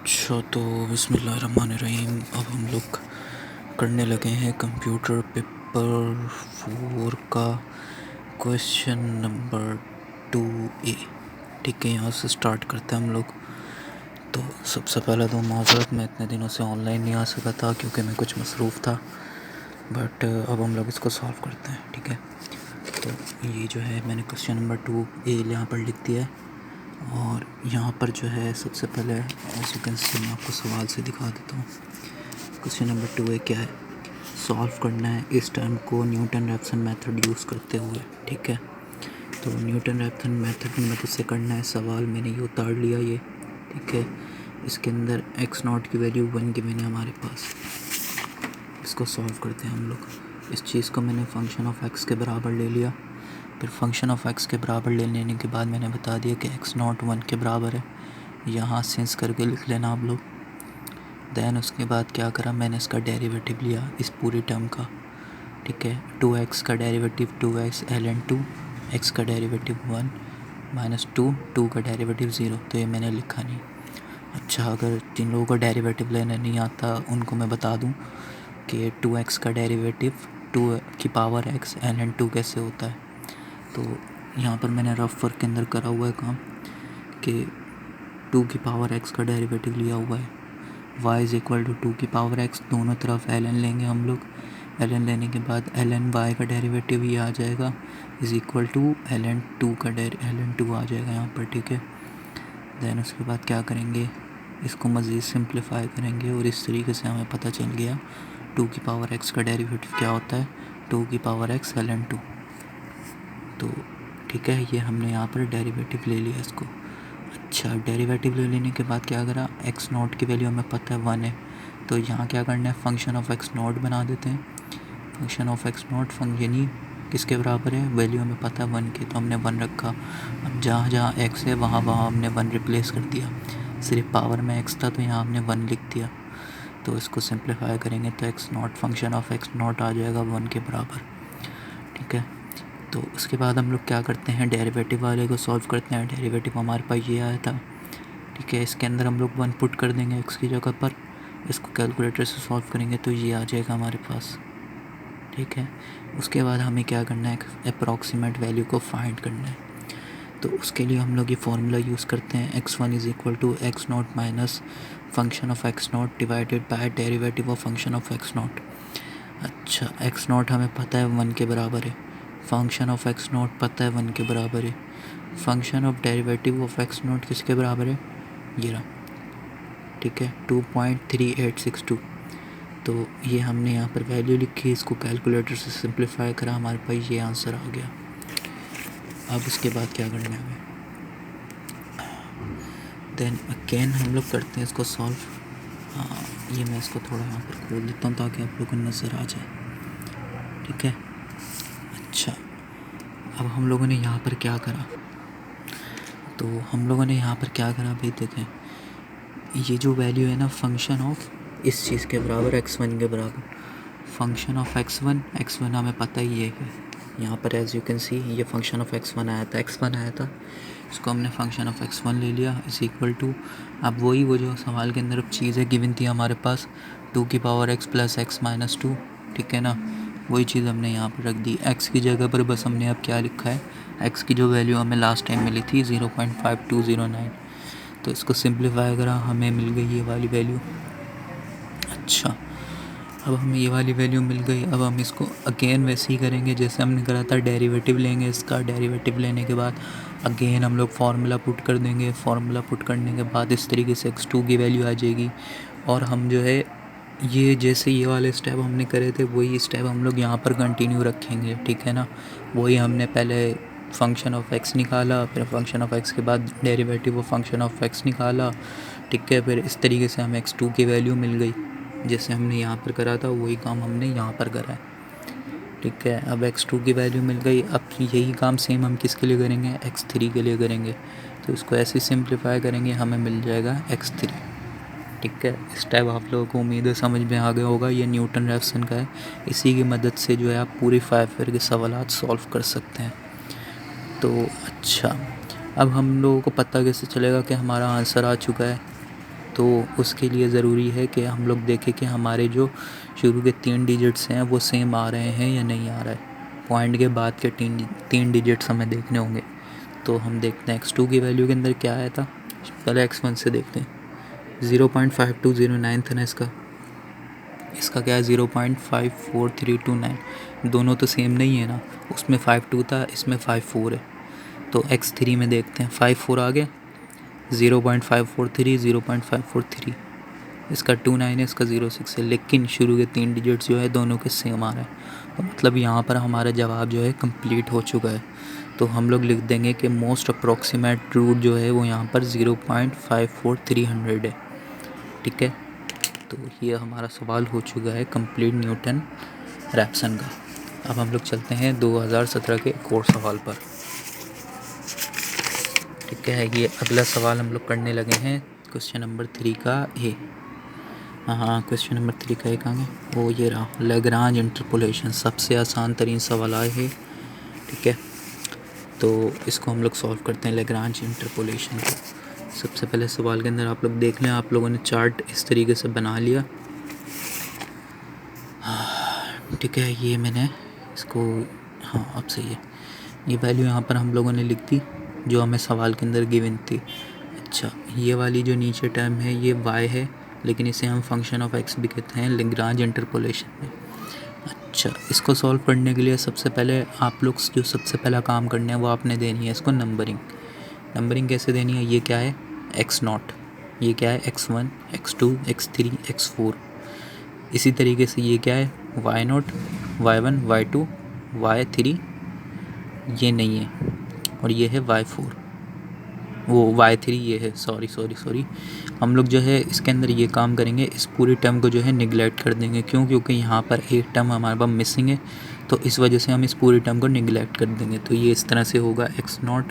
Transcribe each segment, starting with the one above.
अच्छा तो बिस्मिल्लाहिर्रहमानिर्रहीम। अब हम लोग करने लगे हैं कंप्यूटर पेपर 4 का क्वेश्चन नंबर 2A। ठीक है, यहाँ से स्टार्ट करते हैं हम लोग। तो सबसे पहले तो माज़रत, मैं इतने दिनों से ऑनलाइन नहीं आ सका था क्योंकि मैं कुछ मसरूफ़ था। बट अब हम लोग इसको सॉल्व करते हैं। ठीक है, तो ये जो है मैंने क्वेश्चन नंबर 2A यहाँ पर लिख दिया है। और यहाँ पर जो है सबसे पहले एज यू कैन सी, मैं आपको सवाल से दिखा देता हूँ। क्वेश्चन नंबर 2A क्या है, सॉल्व करना है इस टर्म को न्यूटन रैप्सन मेथड यूज़ करते हुए। ठीक है, तो न्यूटन रैप्सन मेथड की मदद से करना है सवाल। मैंने ये उतार लिया ये। ठीक है, इसके अंदर x0 की वैल्यू 1 गिवन है हमारे पास। इसको सॉल्व करते हैं हम लोग। इस चीज़ को मैंने फंक्शन ऑफ x के बराबर ले लिया। फिर फंक्शन ऑफ x के बराबर ले लेने के बाद मैंने बता दिया कि x0 1 के बराबर है। यहाँ सेंस करके लिख लेना आप लोग। दैन उसके बाद क्या करा, मैंने इसका डेरिवेटिव लिया इस पूरी टर्म का। ठीक है, 2x का डेरिवेटिव 2x ln 2, x का डेरिवेटिव 1 माइनस 2 का डेरिवेटिव 0। तो ये मैंने लिखा नहीं। अच्छा, अगर जिन लोगों को डेरिवेटिव लेना नहीं आता उनको मैं बता दूं कि 2x का डेरिवेटिव 2 की पावर x ln 2 कैसे होता है। तो यहाँ पर मैंने रफ वर्क के अंदर करा हुआ है काम कि 2 की पावर x का डेरिवेटिव लिया हुआ है। y इज़ इक्वल टू 2 की पावर x, दोनों तरफ ln लेंगे हम लोग। ln लेने के बाद ln y का डेरिवेटिव ये आ जाएगा इज़ इक्वल टू ln 2 का ln 2 आ जाएगा यहाँ पर। ठीक है, दैन उसके बाद क्या करेंगे, इसको मज़ीद सिंप्लीफाई करेंगे और इस तरीके से हमें पता चल गया 2 की पावर x का डेरिवेटिव क्या होता है, 2 की पावर x ln 2। तो ठीक है, ये हमने यहाँ पर डेरिवेटिव ले लिया इसको। अच्छा, डेरिवेटिव ले लेने के बाद क्या करा, x0 की वैल्यू हमें पता है 1 है। तो यहाँ क्या करना है, फंक्शन ऑफ x0 बना देते हैं। फंक्शन ऑफ x0 फंक्शन किसके बराबर है, वैल्यू हमें पता है 1 की, तो हमने 1 रखा। अब जहाँ जहाँ x है वहाँ वहाँ हमने 1 रिप्लेस कर दिया। सिर्फ पावर में x था तो यहाँ हमने 1 लिख दिया। तो इसको सिंप्लीफाई करेंगे तो x0 फंक्शन ऑफ x0 आ जाएगा 1 के बराबर। ठीक है, तो उसके बाद हम लोग क्या करते हैं, डेरिवेटिव वाले को सॉल्व करते हैं। डेरिवेटिव हमारे पास ये आया था। ठीक है, इसके अंदर हम लोग 1 पुट कर देंगे x की जगह पर। इसको कैलकुलेटर से सॉल्व करेंगे तो ये आ जाएगा हमारे पास। ठीक है, उसके बाद हमें क्या करना है, अप्रॉक्सीमेट वैल्यू को फाइंड करना है। तो उसके लिए हम लोग ये फार्मूला यूज़ करते हैं, x1 is equal to x0 minus function of x0 divided by derivative of function of x0। अच्छा, x0 हमें पता है 1 के बराबर है, फंक्शन ऑफ x0 पता है 1 के बराबर है, function of derivative of x0 किसके बराबर है, ये रहा। ठीक है, 2.3862। तो ये हमने यहाँ पर वैल्यू लिखी, इसको कैलकुलेटर से सिंप्लीफाई करा, हमारे पास ये आंसर आ गया। अब उसके बाद क्या करना है हमें, देन अगेन हम लोग करते हैं इसको सॉल्व। हाँ, ये मैं इसको थोड़ा यहाँ पर खोल देता हूँ ताकि आप लोगों को नज़र आ जाए। ठीक है, अच्छा, अब हम लोगों ने यहाँ पर क्या करा, तो हम लोगों ने यहाँ पर क्या करा अभी देखें, ये जो वैल्यू है ना फंक्शन ऑफ इस चीज़ के बराबर x1 के बराबर, फंक्शन ऑफ x1 हमें पता ही है कि यहाँ पर एज यू कैन सी ये फंक्शन ऑफ x1 आया था। इसको हमने फंक्शन ऑफ x1 ले लिया इज़ इक्वल टू, अब वही वो जो सवाल के अंदर अब चीज़ें गिवन थी हमारे पास 2 की power x plus x minus 2। ठीक है ना, वही चीज़ हमने यहाँ पर रख दी। x की जगह पर बस हमने अब क्या लिखा है, x की जो वैल्यू हमें लास्ट टाइम मिली थी 0.5209। तो इसको सिंप्लीफाई करा, हमें मिल गई ये वाली वैल्यू। अच्छा, अब हमें ये वाली वैल्यू मिल गई। अब हम इसको अगेन वैसे ही करेंगे जैसे हमने करा था, डेरिवेटिव लेंगे इसका। डेरिवेटिव लेने के बाद अगेन हम लोग फार्मूला पुट कर देंगे। फार्मूला पुट करने के बाद इस तरीके से x2 की वैल्यू आ जाएगी। और हम जो है ये जैसे ये वाले स्टेप हमने करे थे वही स्टेप हम लोग यहाँ पर कंटिन्यू रखेंगे। ठीक है ना, वही हमने पहले फंक्शन ऑफ x निकाला, फिर फंक्शन ऑफ x के बाद derivative of function of x निकाला। ठीक है, फिर इस तरीके से हमें x2 की वैल्यू मिल गई। जैसे हमने यहाँ पर करा था वही काम हमने यहाँ पर करा है। ठीक है, अब x2 की वैल्यू मिल गई। अब यही काम सेम हम किसके लिए करेंगे, x3 के लिए करेंगे। तो इसको ऐसे सिंप्लीफाई करेंगे, हमें मिल जाएगा x3। ठीक है, इस टाइप आप लोगों को उम्मीद है समझ में आ गया होगा। ये न्यूटन रैप्सन का है, इसी की मदद से जो है आप पूरी 5 ईयर के सवाल सॉल्व कर सकते हैं। तो अच्छा, अब हम लोगों को पता कैसे चलेगा कि हमारा आंसर आ चुका है। तो उसके लिए ज़रूरी है कि हम लोग देखें कि हमारे जो शुरू के 3 डिजिट्स हैं वो सेम आ रहे हैं या नहीं आ रहा है। पॉइंट के बाद के 3 डिजिट्स हमें देखने होंगे। तो हम देखते हैं x2 की वैल्यू के अंदर क्या आया था। पहले x1 से देखते हैं। 0.5209 था ना इसका क्या है 0.54329। दोनों तो सेम नहीं है ना, उसमें 52 था, इसमें 54 है। तो x3 में देखते हैं 54 आ गया, 0.543 0.543, इसका 29 है, इसका 06 है, लेकिन शुरू के 3 डिजिट्स जो है दोनों के सेम आ रहे हैं। तो मतलब यहाँ पर हमारा जवाब जो है कंप्लीट हो चुका है। तो हम लोग लिख देंगे कि मोस्ट अप्रॉक्सीमेट रूट जो है वो यहाँ पर 0.54300 है। ठीक है, तो ये हमारा सवाल हो चुका है कंप्लीट न्यूटन रैप्सन का। अब हम लोग चलते हैं 2017 के एक और सवाल पर। ठीक है, ये अगला सवाल हम लोग करने लगे हैं क्वेश्चन नंबर 3 का ए। हाँ, क्वेश्चन नंबर 3 का ए कहाँ है, वो ये रहा, लैग्रांज इंटरपोलेशन। सबसे आसान तरीन सवाल आए हैं। ठीक है, तो इसको हम लोग सॉल्व करते हैं लैग्रांज इंटरपोलेशन को। सबसे पहले सवाल के अंदर आप लोग देख लें, आप लोगों ने चार्ट इस तरीके से बना लिया। ठीक है, ये मैंने इसको, हाँ अब सही है। ये वैल्यू यहाँ पर हम लोगों ने लिख दी जो हमें सवाल के अंदर गिवन थी। अच्छा, ये वाली जो नीचे टर्म है ये y है, लेकिन इसे हम फंक्शन ऑफ x भी कहते हैं लैग्रांज इंटरपोलेशन में। अच्छा, इसको सॉल्व करने के लिए सबसे पहले आप लोग जो सबसे पहला काम करना है वो आपने देनी है इसको नंबरिंग। नंबरिंग कैसे देनी है, ये क्या है x0, ये क्या है x1 x2 x3 x4। इसी तरीके से ये क्या है y0 y1 y2 y3, ये नहीं है, और ये है y4, वो y3 ये है। सॉरी हम लोग जो है इसके अंदर ये काम करेंगे, इस पूरी टर्म को जो है निगलेक्ट कर देंगे। क्यों? क्योंकि यहाँ पर एक टर्म हमारे पास मिसिंग है, तो इस वजह से हम इस पूरी टर्म को निगलेक्ट कर देंगे। तो ये इस तरह से होगा x0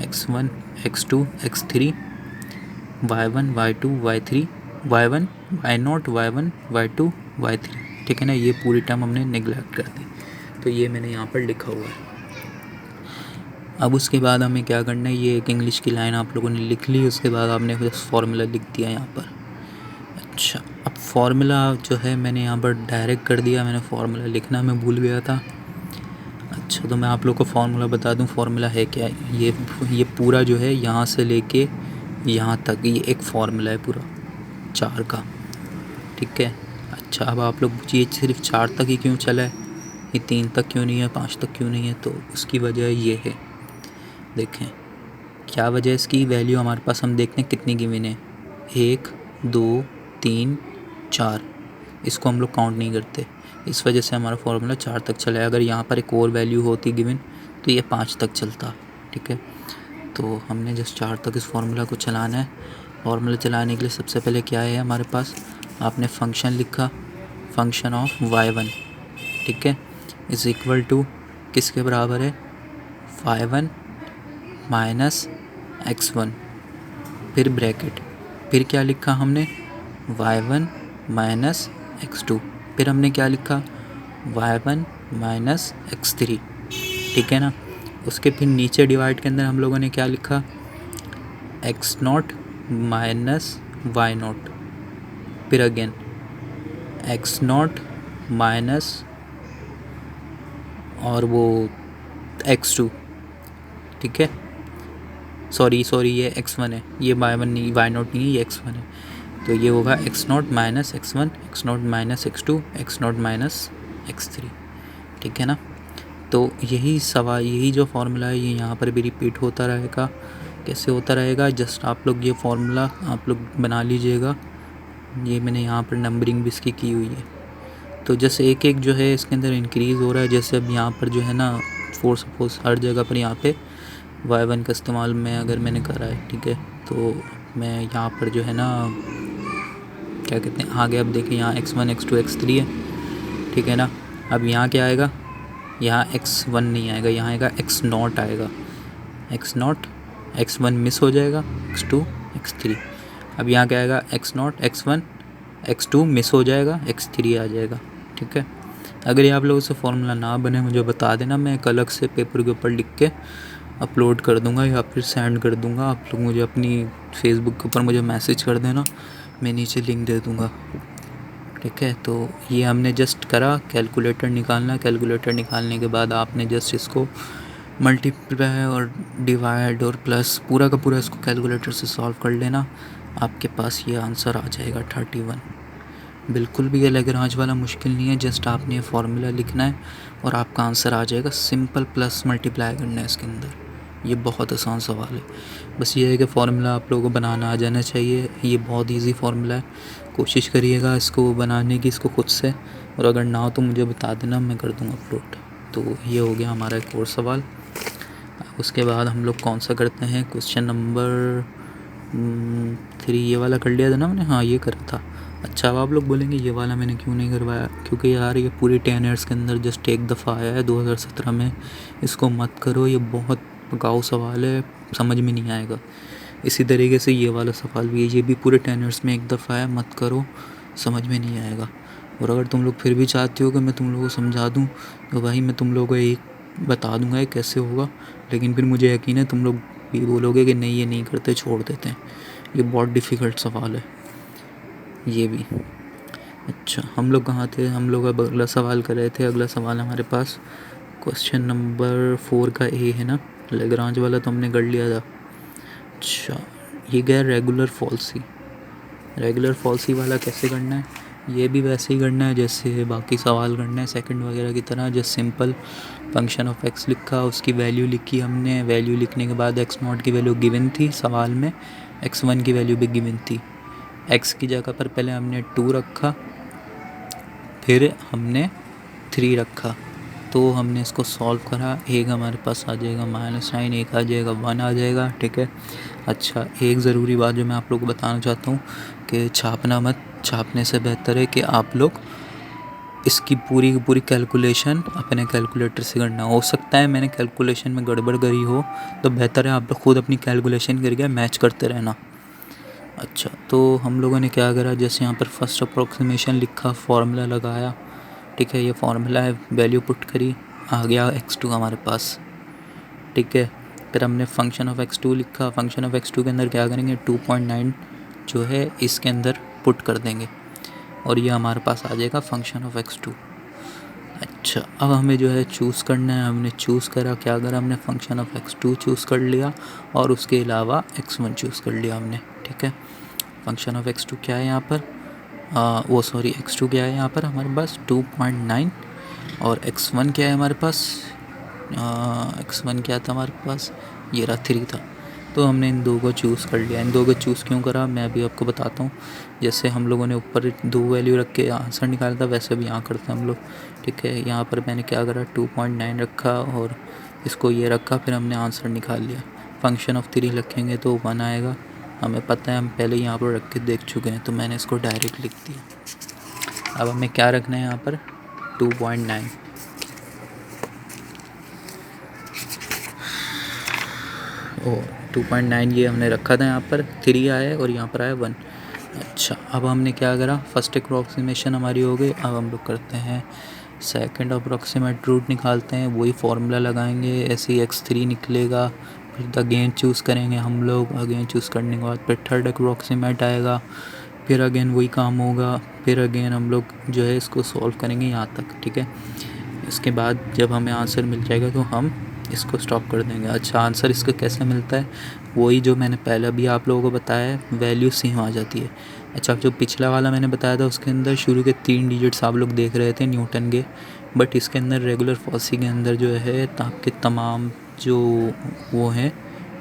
x1 x2 x3 y1 y2 y3 y1 y0 y1 y2 y3। ठीक है ना, ये पूरी टर्म हमने निगलेक्ट कर दी, तो ये मैंने यहाँ पर लिखा हुआ है। अब उसके बाद हमें क्या करना है, ये एक इंग्लिश की लाइन आप लोगों ने लिख ली, उसके बाद आपने बस फार्मूला लिख दिया यहाँ पर। अच्छा, अब फार्मूला जो है मैंने यहाँ पर डायरेक्ट कर दिया, मैंने फार्मूला लिखना मैं भूल गया था। अच्छा, तो मैं आप लोग को फार्मूला बता दूँ, फार्मूला है क्या, ये पूरा जो है यहाँ से लेके यहाँ तक ये एक फार्मूला है पूरा 4 का। ठीक है, अच्छा अब आप लोग ये सिर्फ 4 तक ही क्यों चला है, ये 3 तक क्यों नहीं है, 5 तक क्यों नहीं है? तो उसकी वजह ये है, देखें क्या वजह है इसकी। वैल्यू हमारे पास हम देखते हैं कितनी गिवन है, 1 2 3 4, इसको हम लोग काउंट नहीं करते, इस वजह से हमारा फार्मूला 4 तक चला है। अगर यहाँ पर एक और वैल्यू होती गिवन तो ये 5 तक चलता। ठीक है, तो हमने जस्ट 4 तक इस फार्मूला को चलाना है। फार्मूला चलाने के लिए सबसे पहले क्या है हमारे पास, आपने फंक्शन लिखा, फंक्शन ऑफ y1, ठीक है, इज़ इक्वल टू किसके बराबर है, y1 माइनस x1, फिर ब्रैकेट, फिर क्या लिखा हमने, y1 माइनस x2, फिर हमने क्या लिखा, y1 माइनस x3। ठीक है ना, उसके फिर नीचे डिवाइड के अंदर हम लोगों ने क्या लिखा, x0 माइनस y0, फिर अगेन x0 माइनस और वो x2। ठीक है, सॉरी ये x1 है, ये y1 नहीं, y0 नहीं है, ये x1 है। तो ये होगा x0 minus x1, x0 minus x2, x0 minus x3। ठीक है ना, तो यही सवाल, यही जो फार्मूला है ये यहाँ पर भी रिपीट होता रहेगा। कैसे होता रहेगा, जस्ट आप लोग ये फार्मूला आप लोग बना लीजिएगा। ये मैंने यहाँ पर नंबरिंग भी इसकी की हुई है, तो जैसे एक एक जो है इसके अंदर इंक्रीज़ हो रहा है। जैसे अब यहाँ पर जो है ना, फॉर सपोज हर जगह पर यहाँ पे y1 का इस्तेमाल मैंने करा है। ठीक है, तो मैं यहाँ पर जो है ना क्या कहते हैं आगे, अब देखिए यहाँ x1 x2 x3 है। ठीक है ना, अब यहाँ क्या आएगा, यहाँ x1 नहीं आएगा, यहाँ आएगा x0 आएगा, x0 x1 मिस हो जाएगा, x2 x3। अब यहाँ क्या आएगा, x0 x1 x2 मिस हो जाएगा, x3 आ जाएगा। ठीक है, अगर ये आप लोगों से फार्मूला ना बने मुझे बता देना, मैं एक अलग से पेपर के ऊपर लिख के अपलोड कर दूँगा या फिर सेंड कर दूँगा। आप लोग मुझे अपनी फेसबुक के ऊपर मुझे मैसेज कर देना, मैं नीचे लिंक दे दूँगा। ठीक है, तो ये हमने जस्ट करा, कैलकुलेटर निकालना। कैलकुलेटर निकालने के बाद आपने जस्ट इसको मल्टीप्लाई और डिवाइड और प्लस पूरा का पूरा इसको कैलकुलेटर से सॉल्व कर लेना। आपके पास ये आंसर आ जाएगा 31। बिल्कुल भी ये लैग्रांज वाला मुश्किल नहीं है, जस्ट आपने ये फार्मूला लिखना है और आपका आंसर आ जाएगा। सिंपल प्लस मल्टीप्लाई करना है इसके अंदर, ये बहुत आसान सवाल है। बस ये है कि फार्मूला आप लोगों को बनाना आ जाना चाहिए। ये बहुत इजी फार्मूला है, कोशिश करिएगा इसको बनाने की इसको खुद से, और अगर ना हो तो मुझे बता देना, मैं कर दूँगा अपलोड। तो ये हो गया हमारा एक और सवाल। उसके बाद हम लोग कौन सा करते हैं, क्वेश्चन नंबर 3। ये वाला कर लिया था ना मैंने, हाँ ये करा था। अच्छा, अब आप लोग बोलेंगे ये वाला मैंने क्यों नहीं करवाया, क्योंकि यार ये पूरी 10 ईयर्स के अंदर जस्ट एक दफ़ा आया है 2017 में। इसको मत करो, ये बहुत पकाऊ सवाल है, समझ में नहीं आएगा। इसी तरीके से ये वाला सवाल भी है, ये भी पूरे 10 ईयर्स में एक दफ़ा है, मत करो, समझ में नहीं आएगा। और अगर तुम लोग फिर भी चाहते हो कि मैं तुम लोगों को समझा दूँ, तो भाई मैं तुम लोगों को एक बता दूँगा ये कैसे होगा, लेकिन फिर मुझे यकीन है तुम लोग भी बोलोगे कि नहीं ये नहीं करते, छोड़ देते हैं। ये बहुत डिफ़िकल्ट सवाल है ये भी। अच्छा, हम लोग कहाँ थे, हम लोग अब अगला सवाल कर रहे थे। अगला सवाल हमारे पास क्वेश्चन नंबर 4 का ए है ना, लैग्रांज वाला तो हमने कर लिया था। अच्छा, ये गया रेगुलर फॉल्सी। रेगुलर फॉल्सी वाला कैसे करना है, ये भी वैसे ही करना है जैसे बाकी सवाल करना है सेकंड वगैरह की तरह। Just simple function of x लिखा, उसकी वैल्यू लिखी हमने। वैल्यू लिखने के बाद एक्स नॉट की वैल्यू गिवन थी सवाल में, एक्स वन की वैल्यू भी गिवन थी। एक्स की जगह पर पहले हमने 2 रखा, फिर हमने 3 रखा, तो हमने इसको सॉल्व करा। एक हमारे पास आ जाएगा -9, एक आ जाएगा 1 आ जाएगा। ठीक है। अच्छा, एक ज़रूरी बात जो मैं आप लोगों को बताना चाहता हूँ कि छापना मत, छापने से बेहतर है कि आप लोग इसकी पूरी की पूरी कैलकुलेशन अपने कैलकुलेटर से करना। हो सकता है मैंने कैलकुलेशन में गड़बड़ करी हो, तो बेहतर है आप लोग खुद अपनी कैलकुलेशन करके मैच करते रहना। अच्छा, तो हम लोगों ने क्या करा, जैसे यहाँ पर फर्स्ट अप्रोक्सीमेशन लिखा, फार्मूला लगाया। ठीक है, ये फार्मूला है, वैल्यू पुट करी, आ गया x2 हमारे पास। ठीक है, फिर हमने फंक्शन ऑफ x2 लिखा। फंक्शन ऑफ x2 के अंदर क्या करेंगे, 2.9 जो है इसके अंदर पुट कर देंगे और ये हमारे पास आ जाएगा फंक्शन ऑफ x2। अच्छा, अब हमें जो है चूज़ करना है। हमने चूज़ करा, क्या करा हमने, फंक्शन ऑफ x2 चूज़ कर लिया और उसके अलावा x1 चूज़ कर लिया हमने। ठीक है, फंक्शन ऑफ x2 क्या है यहाँ पर, x2 क्या है यहाँ पर हमारे पास 2.9, और x1 क्या है हमारे पास, x1 क्या था हमारे पास, ये रहा 3 था। तो हमने इन दो को चूज़ कर लिया। इन दो को चूज़ क्यों करा मैं अभी आपको बताता हूँ। जैसे हम लोगों ने ऊपर 2 वैल्यू रख के आंसर निकाला था, वैसे भी यहाँ करते हैं हम लोग। ठीक है, यहाँ पर मैंने क्या करा, 2.9 रखा और इसको ये रखा, फिर हमने आंसर निकाल लिया। फंक्शन ऑफ 3 रखेंगे तो 1 आएगा, हमें पता है, हम पहले यहाँ पर रख के देख चुके हैं, तो मैंने इसको डायरेक्ट लिख दिया। अब हमें क्या रखना है यहाँ पर, 2.9। ओ 2.9 ये हमने रखा था, यहाँ पर 3 आया और यहाँ पर आया 1। अच्छा, अब हमने क्या करा, फर्स्ट अप्रोक्सीमेशन हमारी हो गई। अब हम लोग करते हैं सेकंड अप्रोक्सीमेट रूट निकालते हैं, वही फार्मूला लगाएंगे, ऐसे ही x3 निकलेगा। फिर अगेन चूज़ करेंगे हम लोग, अगेन चूज़ करने के बाद फिर थर्ड अप्रोक्सीमेट आएगा, फिर अगेन वही काम होगा, फिर अगेन हम लोग जो है इसको सॉल्व करेंगे यहाँ तक। ठीक है, इसके बाद जब हमें आंसर मिल जाएगा तो हम इसको स्टॉप कर देंगे। अच्छा, आंसर इसका कैसे मिलता है, वही जो मैंने पहले भी आप लोगों को बताया है, वैल्यू सेम आ जाती है। अच्छा, जो पिछला वाला मैंने बताया था उसके अंदर शुरू के 3 डिजिट्स आप लोग देख रहे थे न्यूटन के, बट इसके अंदर रेगुलर फॉसी के अंदर जो है आपके तमाम जो वो हैं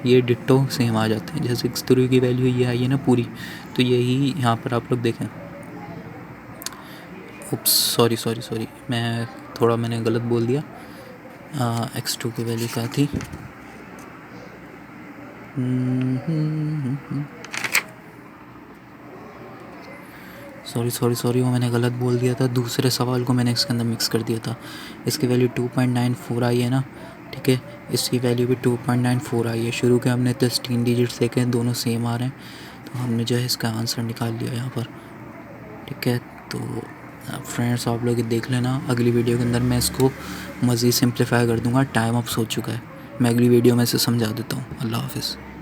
ये डिट्टो सेम आ जाते हैं। जैसे x3 की वैल्यू ये आई है ना पूरी, तो यही यहाँ पर आप लोग देखें। उप्स, सॉरी, मैंने गलत बोल दिया। x2 की वैल्यू क्या थी, सॉरी, वो मैंने गलत बोल दिया था, दूसरे सवाल को मैंने इसके अंदर मिक्स कर दिया था। इसकी वैल्यू 2.94 आई है ना। ठीक है, इसकी वैल्यू भी 2.94 आई है। शुरू के हमने 3 डिजिट्स देखे हैं, दोनों सेम आ रहे हैं, तो हमने जो है इसका आंसर निकाल लिया यहाँ पर। ठीक है, तो फ्रेंड्स आप लोग देख लेना, अगली वीडियो के अंदर मैं इसको मज़ीद सिंप्लीफाई कर दूँगा। टाइम अप हो चुका है। मैं अगली वीडियो में से समझा देता हूँ। अल्लाह हाफ़िज़।